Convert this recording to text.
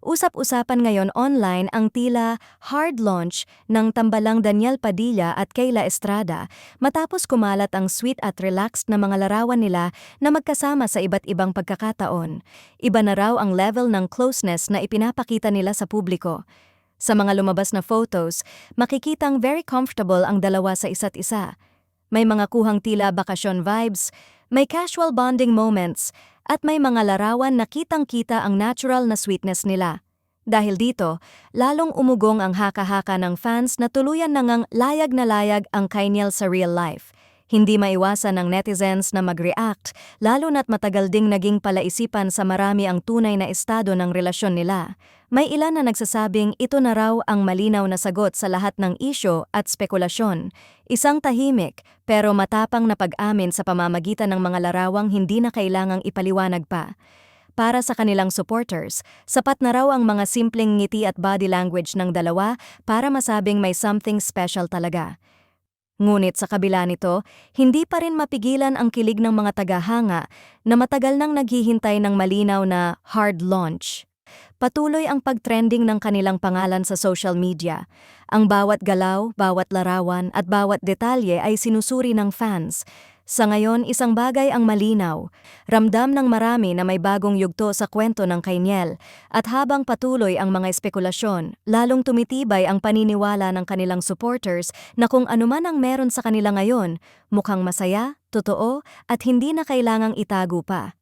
Usap-usapan ngayon online ang tila hard launch ng tambalang Daniel Padilla at Kayla Estrada matapos kumalat ang sweet at relaxed na mga larawan nila na magkasama sa iba't ibang pagkakataon. Iba na raw ang level ng closeness na ipinapakita nila sa publiko. Sa mga lumabas na photos, makikitang very comfortable ang dalawa sa isa't isa. May mga kuhang tila bakasyon vibes, may casual bonding moments, at may mga larawan na kitang-kita ang natural na sweetness nila. Dahil dito, lalong umugong ang haka-haka ng fans na tuluyan na ngang layag na layag ang Kainiel sa real life. Hindi maiwasan ng netizens na mag-react, lalo na't matagal ding naging palaisipan sa marami ang tunay na estado ng relasyon nila. May ilan na nagsasabing ito na raw ang malinaw na sagot sa lahat ng isyo at spekulasyon. Isang tahimik pero matapang na pag-amin sa pamamagitan ng mga larawang hindi na kailangang ipaliwanag pa. Para sa kanilang supporters, sapat na raw ang mga simpleng ngiti at body language ng dalawa para masabing may something special talaga. Ngunit sa kabila nito, hindi pa rin mapigilan ang kilig ng mga tagahanga na matagal nang naghihintay ng malinaw na hard launch. Patuloy ang pag-trending ng kanilang pangalan sa social media. Ang bawat galaw, bawat larawan at bawat detalye ay sinusuri ng fans. Sa ngayon, isang bagay ang malinaw. Ramdam ng marami na may bagong yugto sa kwento ng Kainiel. At habang patuloy ang mga espekulasyon, lalong tumitibay ang paniniwala ng kanilang supporters na kung anuman ang meron sa kanila ngayon, mukhang masaya, totoo, at hindi na kailangang itago pa.